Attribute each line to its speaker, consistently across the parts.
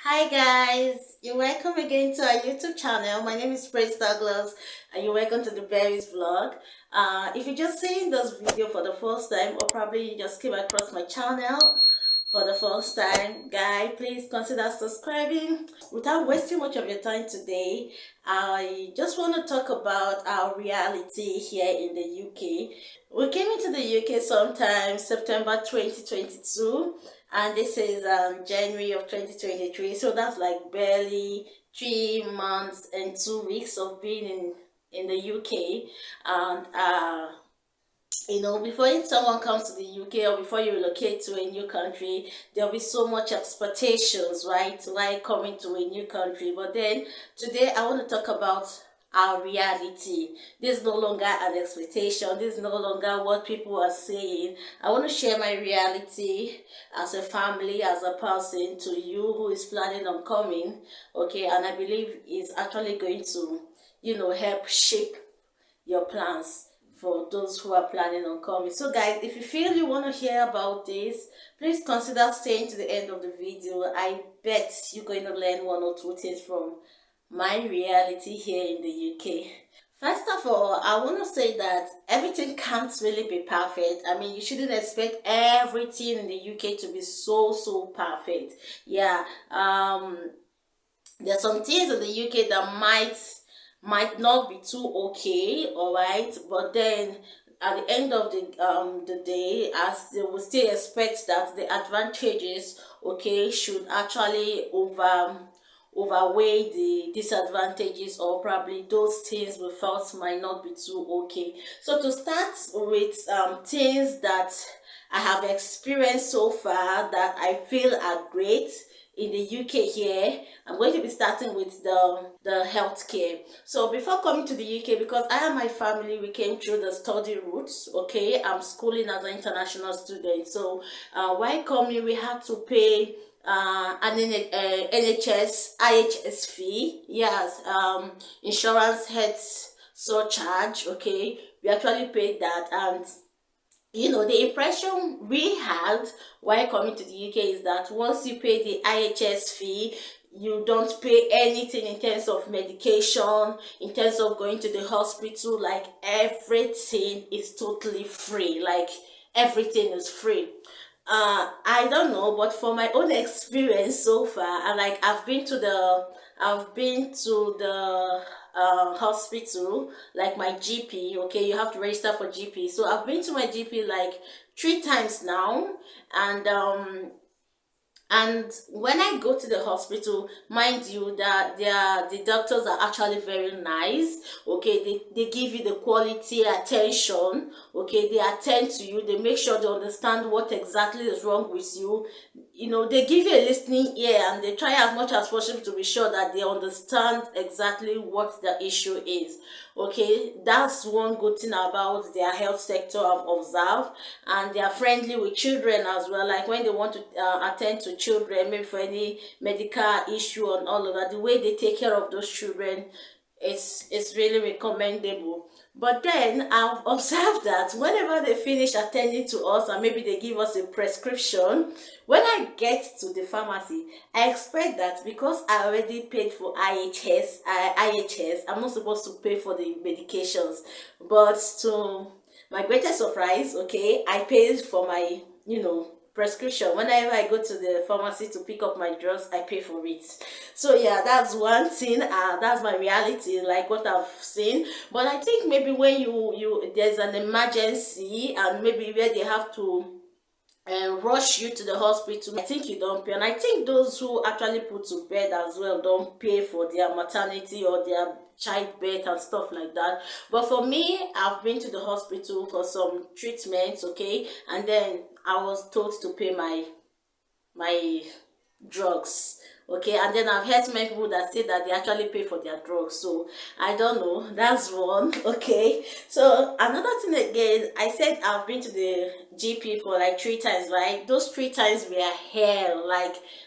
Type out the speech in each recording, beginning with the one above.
Speaker 1: Hi guys, you're welcome again to our YouTube channel. My name is Praise Douglas and you're welcome to the Berries vlog. If you're just seeing this video for the first time or probably you just came across my channel for the first time, guy, please consider subscribing. Without wasting much of your time today, I just want to talk about our reality here in the UK. We came into the UK sometime September 2022 and this is January of 2023, so that's like barely 3 months and 2 weeks of being in the UK. And before someone comes to the UK or before you relocate to a new country, there'll be so much expectations, right? Like coming to a new country. But then today I want to talk about our reality. This is no longer an expectation. This is no longer what people are saying. I want to share my reality as a family, as a person to you who is planning on coming. Okay, and I believe it's actually going to, help shape your plans for those who are planning on coming. So guys, if you feel you want to hear about this, please consider staying to the end of the video. I bet you're going to learn one or two things from my reality here in the UK. First of all, I want to say that everything can't really be perfect. I mean, you shouldn't expect everything in the UK to be so perfect. Yeah, there's some things in the UK that might not be too okay, all right, but then at the end of the day, as they will still expect that the advantages, okay, should actually overweigh the disadvantages, or probably those things we felt might not be too okay. So to start with, things that I have experienced so far that I feel are great in the UK here, I'm going to be starting with the healthcare. So before coming to the UK, because I and my family, we came through the study routes, okay, I'm schooling as an international student. So while coming, we had to pay an NHS IHS fee, yes, insurance health surcharge, okay, we actually paid that. And the impression we had while coming to the UK is that once you pay the IHS fee, you don't pay anything in terms of medication, in terms of going to the hospital. Like, everything is totally free. Like, everything is free. I don't know, but for my own experience so far, I've been to the hospital, like my GP. Okay, you have to register for GP. So I've been to my GP like 3 times now, and when I go to the hospital, mind you, that the doctors are actually very nice. Okay, they give you the quality attention. Okay, they attend to you, they make sure they understand what exactly is wrong with you. They give you a listening ear, and they try as much as possible to be sure that they understand exactly what the issue is. Okay, that's one good thing about their health sector I've observed. And they are friendly with children as well. Like, when they want to attend to children, maybe for any medical issue and all of that, the way they take care of those children, it's really recommendable. But then I've observed that whenever they finish attending to us and maybe they give us a prescription, when I get to the pharmacy, I expect that because I already paid for IHS, I'm not supposed to pay for the medications. But to my greatest surprise, okay, I paid for my, prescription. Whenever I go to the pharmacy to pick up my drugs, I pay for it. So yeah, that's one thing. That's my reality, like what I've seen. But I think maybe when you there's an emergency, and maybe where they have to rush you to the hospital, I think you don't pay. And I think those who actually put to bed as well don't pay for their maternity or their childbirth and stuff like that. But for me, I've been to the hospital for some treatments, okay, and then I was told to pay my drugs, okay. And then I've heard many people that say that they actually pay for their drugs. So I don't know, that's one. Okay, so another thing again, I said I've been to the GP for like 3 times, right? Those 3 times were hell.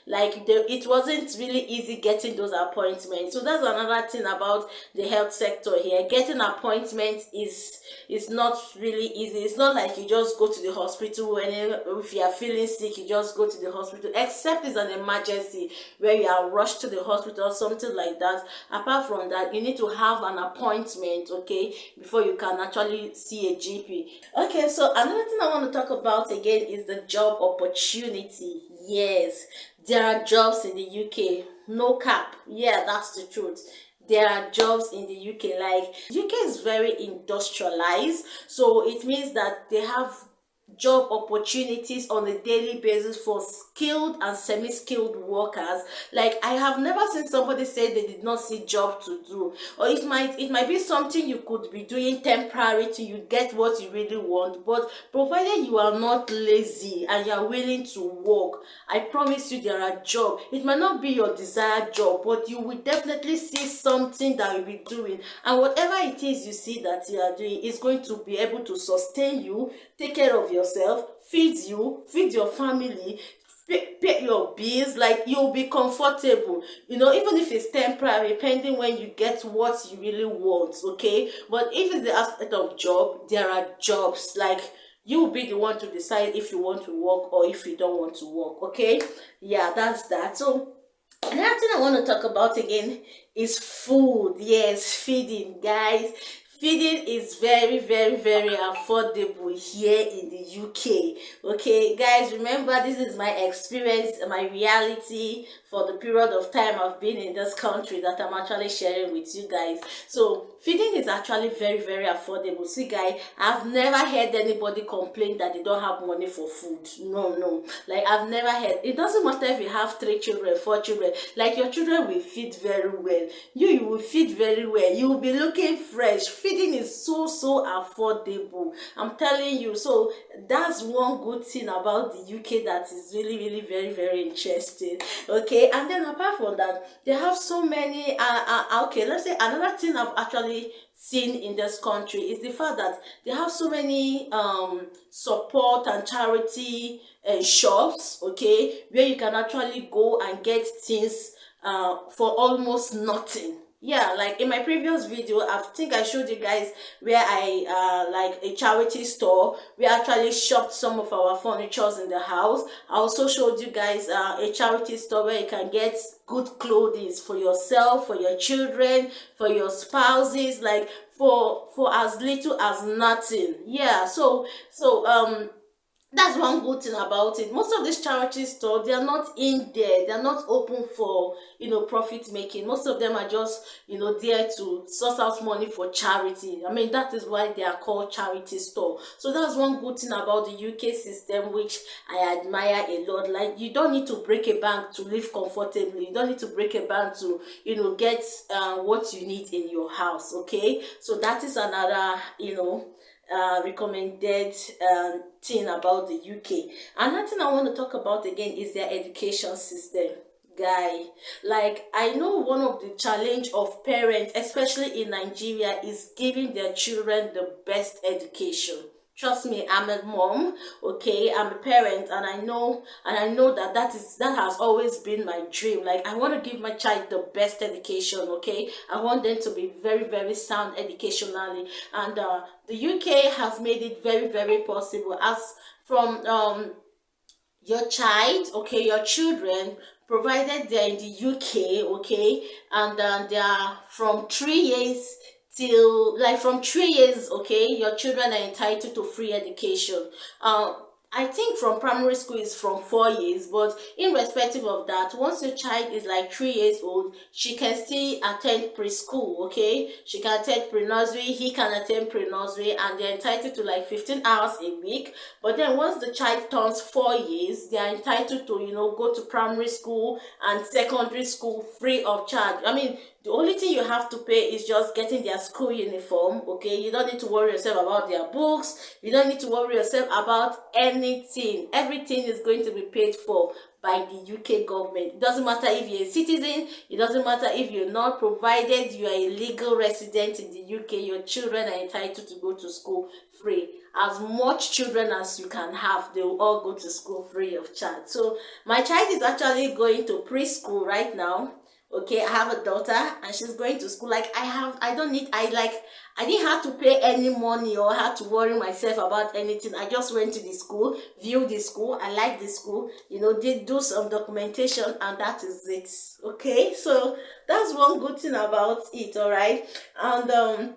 Speaker 1: It wasn't really easy getting those appointments. So that's another thing about the health sector here. Getting appointments is not really easy. It's not like you just go to the hospital whenever, if you are feeling sick, you just go to the hospital, except it's an emergency where you are rushed to the hospital or something like that. Apart from that, you need to have an appointment, okay, before you can actually see a GP. Okay, so another thing I want to talk about again is the job opportunity. Yes, there are jobs in the UK. No cap. Yeah, that's the truth. There are jobs in the UK. Like, UK is very industrialized, so it means that they have job opportunities on a daily basis for skilled and semi-skilled workers. Like, I have never seen somebody say they did not see job to do, or it might be something you could be doing temporary till you get what you really want. But provided you are not lazy and you are willing to work, I promise you there are jobs. It might not be your desired job, but you will definitely see something that you'll be doing, and whatever it is you see that you are doing is going to be able to sustain you, take care of yourself, feed you, feed your family, pay your bills. Like, you'll be comfortable, even if it's temporary, pending when you get what you really want, okay? But if it's the aspect of job, there are jobs. Like, you will be the one to decide if you want to work or if you don't want to work, okay? Yeah, that's that. So another thing I want to talk about again is food. Yes, feeding, guys. Feeding is very, very, very affordable here in the UK. Okay, guys, remember, this is my experience, my reality for the period of time I've been in this country that I'm actually sharing with you guys. So feeding is actually very, very affordable. See, guys, I've never heard anybody complain that they don't have money for food. No, no. Like, I've never heard. It doesn't matter if you have 3 children, 4 children. Like, your children will feed very well. You will feed very well. You will be looking fresh. Feeding is so, so affordable. I'm telling you. So that's one good thing about the UK that is really, really very, very interesting. Okay, and then apart from that, they have so many okay, let's say another thing I've actually seen in this country is the fact that they have so many support and charity shops, okay, where you can actually go and get things for almost nothing. Yeah, like in my previous video, I think I showed you guys where I like a charity store. We actually shopped some of our furnitures in the house. I also showed you guys a charity store where you can get good clothing for yourself, for your children, for your spouses, like for as little as nothing. Yeah, so that's one good thing about it. Most of these charity stores, they are not in there, they're not open for profit making. Most of them are just there to source out money for charity. I mean, that is why they are called charity store. So that's one good thing about the UK system, which I admire a lot. Like, you don't need to break a bank to live comfortably. You don't need to break a bank to get what you need in your house. Okay, so that is another recommended thing about the UK. Another thing I want to talk about again is their education system. Guy, like, I know one of the challenge of parents, especially in Nigeria, is giving their children the best education. Trust me, I'm a mom, okay, I'm a parent, and I know that has always been my dream. Like, I want to give my child the best education, okay. I want them to be very, very sound educationally, and the UK has made it very, very possible. As from your child, okay, your children, provided they're in the UK, okay, and they are from 3 years till, like, from 3 years, okay, your children are entitled to free education. I think from primary school is from 4 years, but irrespective of that, once your child is like 3 years old, she can still attend preschool, okay? She can attend pre-nursery, he can attend pre-nursery, and they're entitled to like 15 hours a week. But then once the child turns 4 years, they are entitled to, go to primary school and secondary school free of charge. I mean, the only thing you have to pay is just getting their school uniform, okay? You don't need to worry yourself about their books. You don't need to worry yourself about anything. Everything is going to be paid for by the UK government. It doesn't matter if you're a citizen. It doesn't matter if you're not, provided you are a legal resident in the UK. Your children are entitled to go to school free. As much children as you can have, they will all go to school free of charge. So my child is actually going to preschool right now. Okay, I have a daughter and she's going to school. Like I don't need, I didn't have to pay any money or have to worry myself about anything. I just went to the school, viewed the school, I like the school, did do some documentation, and that is it. Okay, so that's one good thing about it, all right. And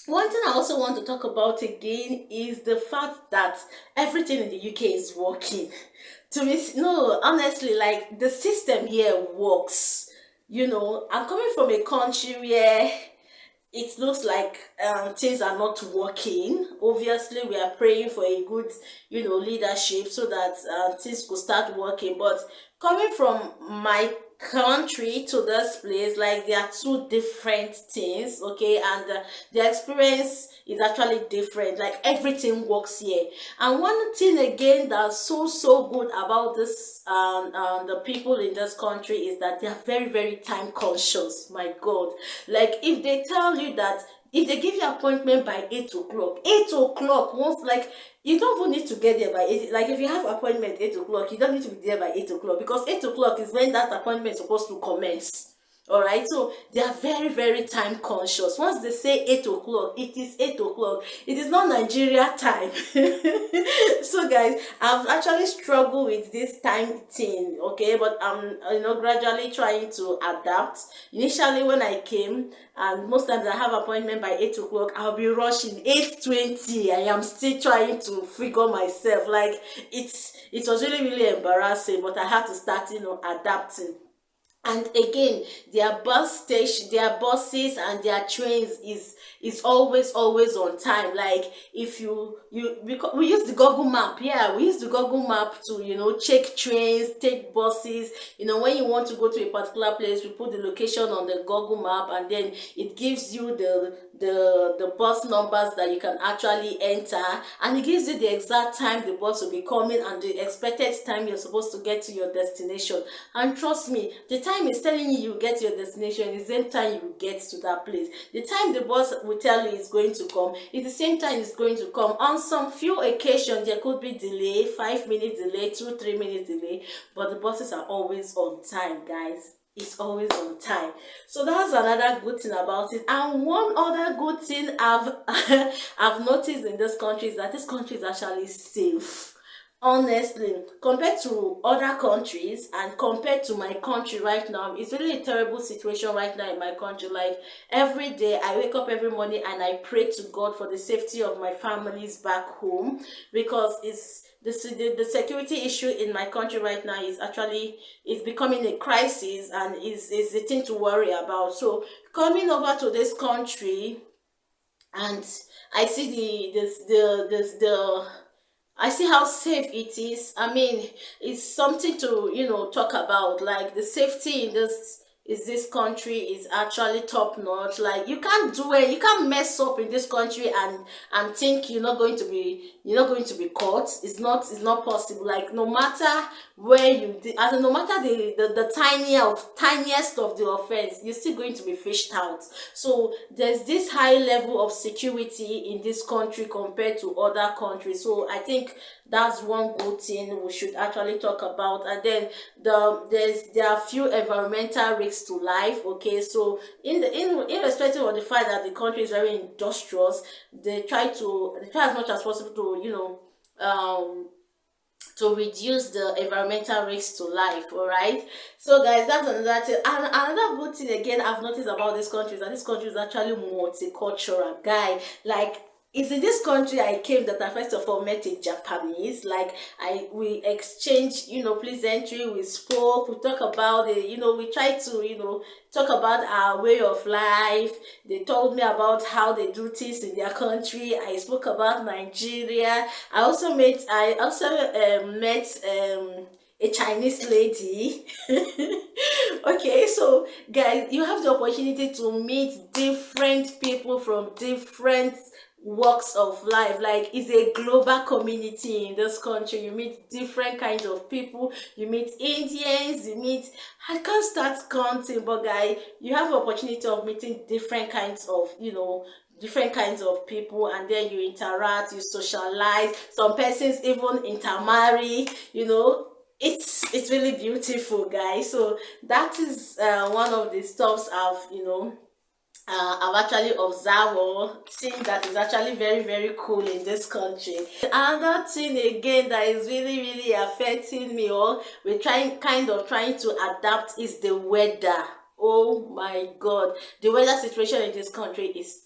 Speaker 1: one thing I also want to talk about again is the fact that everything in the UK is working. To me, no, honestly, like the system here works. I'm coming from a country where it looks like things are not working. Obviously, we are praying for a good, leadership so that things could start working. But coming from my country to this place, like, they are two different things, okay? And the experience is actually different. Like, everything works here. And one thing again that's so good about this the people in this country is that they are very, very time conscious. My God, like, if they tell you that, if they give you appointment by 8 o'clock, 8 o'clock, once, like, you don't even need to get there by 8. Like, if you have appointment 8 o'clock, you don't need to be there by 8 o'clock, because 8 o'clock is when that appointment is supposed to commence. All right, so they are very, very time conscious. Once they say 8 o'clock, it is 8 o'clock. It is not Nigeria time. So guys, I've actually struggled with this time thing, okay, but I'm, gradually trying to adapt. Initially, when I came, and most times I have appointment by 8 o'clock, I'll be rushing 8:20. I am still trying to figure myself. Like, it was really, really embarrassing, but I had to start, adapting. And again, their bus station, their buses and their trains is always on time. Like, if because we use the Google map. Yeah, we use the Google map to, check trains, take buses. When you want to go to a particular place, we put the location on the Google map, and then it gives you the bus numbers that you can actually enter, and it gives you the exact time the bus will be coming and the expected time you're supposed to get to your destination. And trust me, the time is telling you get to your destination is the same time you get to that place. The time the bus will tell you is going to come is the same time it's going to come. On some few occasions there could be delay, 5 minute delay, 2-3 minute delay, but the buses are always on time, guys. It's always on time. So that's another good thing about it. And one other good thing I've I've noticed in this country is that this country is actually safe. Honestly, compared to other countries and compared to my country right now, it's really a terrible situation right now in my country. Like, every day I wake up every morning and I pray to God for the safety of my families back home, because the security issue in my country right now is actually, is becoming a crisis, and is a thing to worry about. So coming over to this country, and I see the I see how safe it is. I mean, it's something to, talk about. Like, the safety in this country is actually top notch. Like, you can't do it, you can't mess up in this country and think you're not going to be caught. It's not possible. Like, no matter where as in, no matter the tiniest of the offense, you're still going to be fished out. So there's this high level of security in this country compared to other countries. So I think that's one good thing we should actually talk about. And then there are few environmental risks to life. Okay, so irrespective of the fact that the country is very industrious, they try as much as possible to, to reduce the environmental risks to life. All right, so guys, that's another thing. And another good thing again I've noticed about this country is that this country is actually multicultural, guy. Like, it's in this country I came that I first of all met a Japanese. Like, we exchanged, pleasantry, we spoke, we talk about it, we try to, talk about our way of life. They told me about how they do things in their country. I spoke about Nigeria. I also met a Chinese lady. Okay, so guys, you have the opportunity to meet different people from different walks of life. Like, it's a global community in this country. You meet different kinds of people. You meet Indians, you meet, I can't start counting, but guy, you have the opportunity of meeting different kinds of people, and then you interact, you socialize. Some persons even intermarry. it's really beautiful, guys. So that is one of the stuffs I've, I've actually observed or seen that is actually very, very cool in this country. Another thing again that is really, really affecting me, or we're trying to adapt, is the weather. Oh my God, the weather situation in this country is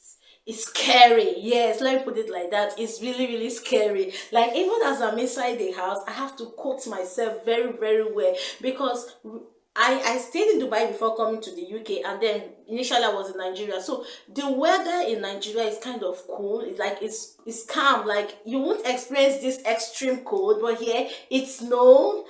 Speaker 1: scary. Yes, let me put it like that. It's really, really scary. Like, even as I'm inside the house, I have to coat myself very, very well, because I stayed in Dubai before coming to the UK, and then initially I was in Nigeria. So the weather in Nigeria is kind of cool. It's like it's calm. Like, you won't experience this extreme cold, but here it's snow.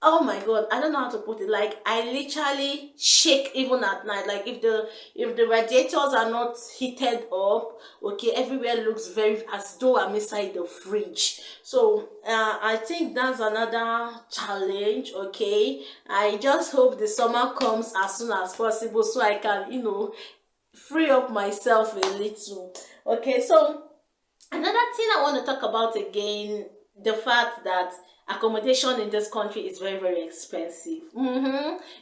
Speaker 1: Oh my God, I don't know how to put it. Like, I literally shake even at night. Like, if the radiators are not heated up, okay, everywhere looks very as though I'm inside the fridge. So I think that's another challenge. Okay, I just hope the summer comes as soon as possible so I can, free up myself a little. Okay, so another thing I want to talk about again, the fact that accommodation in this country is very, very expensive.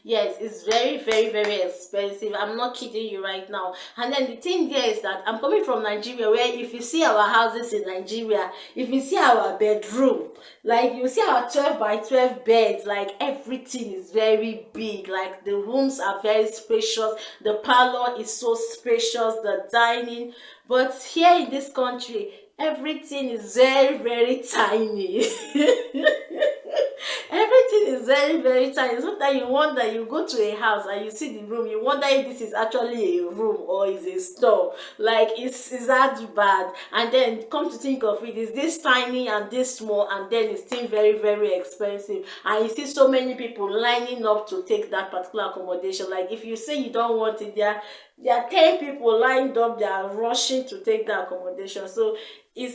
Speaker 1: Yes, it's very, very, very expensive. I'm not kidding you right now. And then the thing there is that I'm coming from Nigeria, where if you see our houses in Nigeria, if you see our bedroom, like, you see our 12 by 12 beds, like, everything is very big. Like, the rooms are very spacious. The parlor is so spacious, the dining. But here in this country, everything is very, very tiny. Everything is very, very tiny. Sometimes you wonder, you go to a house and you see the room, you wonder if this is actually a room or is a store. Like, is that bad? And then come to think of it, is this tiny and this small, and then it's still very, very expensive. And you see so many people lining up to take that particular accommodation. Like, if you say you don't want it, there are 10 people lined up, they are rushing to take the accommodation. So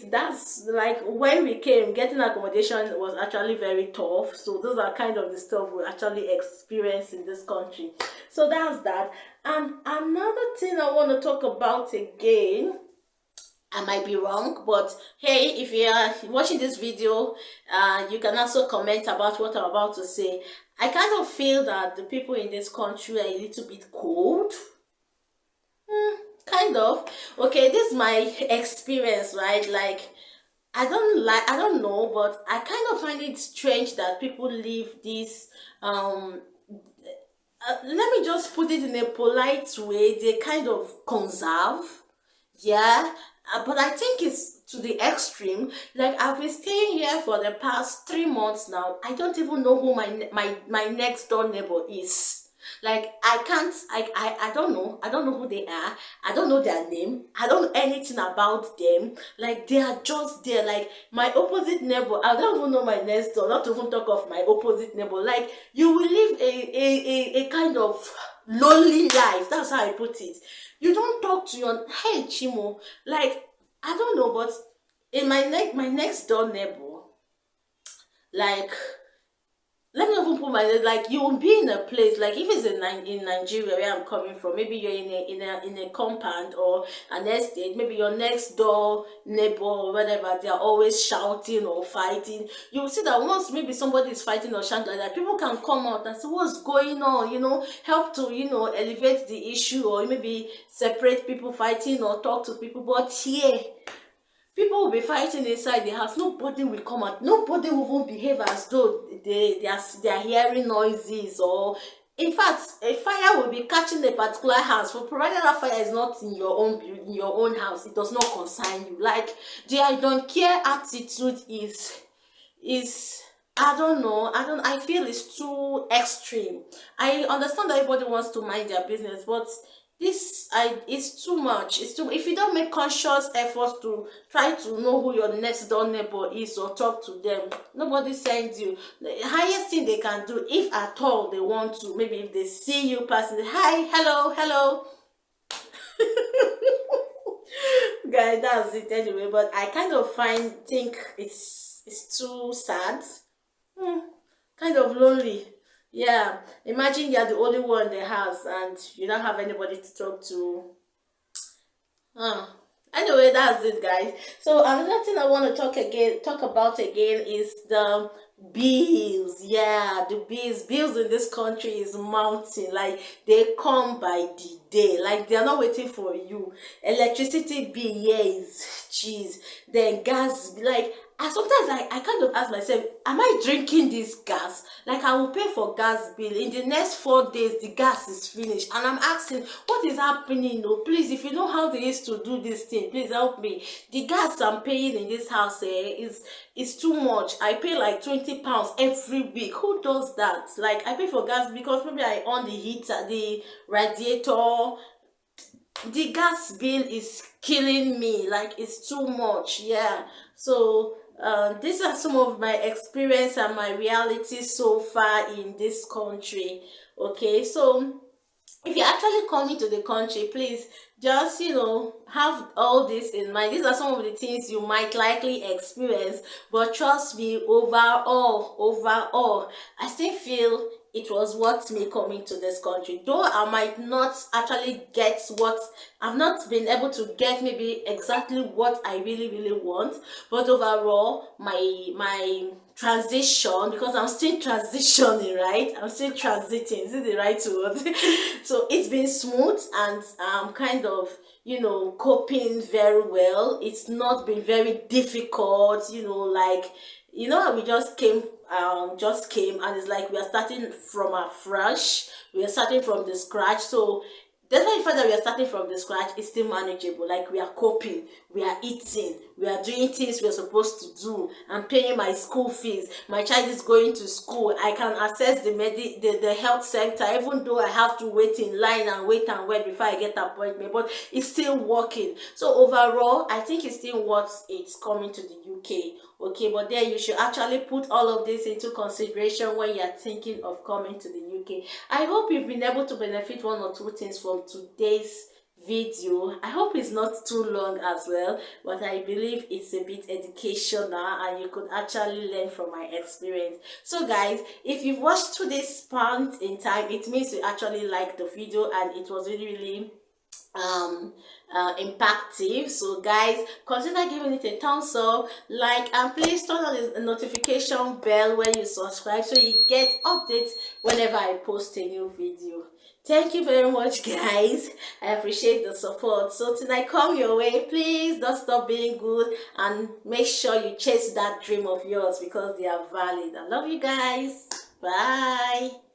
Speaker 1: that's like, when we came, getting accommodation was actually very tough. So those are kind of the stuff we actually experience in this country. So that's that. And another thing I want to talk about again, I might be wrong, but hey, if you are watching this video, you can also comment about what I'm about to say. I kind of feel that the people in this country are a little bit cold. Kind of. Okay, this is my experience, right? Like, I don't know, but I kind of find it strange that people live this, let me just put it in a polite way, they kind of conserve. Yeah, but I think it's to the extreme. Like, I've been staying here for the past 3 months now. I don't even know who my next door neighbor is. Like, I can't, I don't know. I don't know who they are. I don't know their name. I don't know anything about them. Like, they are just there. Like, my opposite neighbor, I don't even know my next door, not to even talk of my opposite neighbor. Like, you will live a kind of lonely life. That's how I put it. You don't talk to your, hey Chimo, like, I don't know, but in my next door neighbor, like, let me even put my, like, you will be in a place, like, if it's in Nigeria where I'm coming from, maybe you're in a compound or an estate, maybe your next door neighbor or whatever, they are always shouting or fighting. You will see that once maybe somebody is fighting or shouting like that, people can come out and say what's going on, help to, elevate the issue, or maybe separate people fighting or talk to people. But here, people will be fighting inside the house. Nobody will come out. Nobody will even behave as though they are hearing noises, or in fact, a fire will be catching a particular house. For provided that fire is not in your own in your own house, it does not concern you. Like, the I don't care attitude is, I don't know. I feel it's too extreme. I understand that everybody wants to mind their business, but this I it's too much. It's too, if you don't make conscious efforts to try to know who your next door neighbor is or talk to them, nobody sends you. The highest thing they can do, if at all they want to, maybe if they see you passing, hi, hello, hello. Guy, that's it anyway. But I kind of think it's too sad. Hmm, kind of lonely. Yeah, imagine you're the only one in the house and you don't have anybody to talk to. Huh. Anyway, that's it, guys. So another thing I want to talk about again is the Bills, yeah, the bills in this country is mounting. Like, they come by the day, like they're not waiting for you. Electricity bill, yes, cheese. Then gas, like, I sometimes I kind of ask myself, am I drinking this gas? Like, I will pay for gas bill, in the next 4 days the gas is finished, and I'm asking, what is happening? Oh, please, if you know how they used to do this thing, please help me. The gas I'm paying in this house is too much. I pay like 20 pounds every week. Who does that? Like, I pay for gas because maybe I on the heater, the radiator. The gas bill is killing me. Like, it's too much. Yeah. So these are some of my experience and my reality so far in this country. Okay, so if you're actually coming to the country, please just, have all this in mind. These are some of the things you might likely experience, but trust me, overall, I still feel it was worth me coming to this country. Though I might not actually get what, I've not been able to get maybe exactly what I really want, but overall, my transition, because I'm still transitioning, right? I'm still transiting. Is it the right word? So it's been smooth, and I'm kind of, coping very well. It's not been very difficult, like, how we just came, and it's like we are starting from afresh. We are starting from the scratch. So despite the fact that we are starting from the scratch, it's still manageable. Like, we are coping, we are eating, we are doing things we are supposed to do. I'm paying my school fees. My child is going to school. I can access the health center, even though I have to wait in line and wait before I get appointment. But it's still working. So overall, I think it's still worth it coming to the UK. Okay, but then you should actually put all of this into consideration when you are thinking of coming to the UK. I hope you've been able to benefit one or two things from today's video. I hope it's not too long as well, but I believe it's a bit educational and you could actually learn from my experience. So guys, if you've watched to this point in time, it means you actually liked the video and it was really impactful. So guys, consider giving it a thumbs up, like, and please turn on the notification bell when you subscribe so you get updates whenever I post a new video. Thank you very much, guys. I appreciate the support. So till I come your way, please don't stop being good and make sure you chase that dream of yours because they are valid. I love you guys. Bye.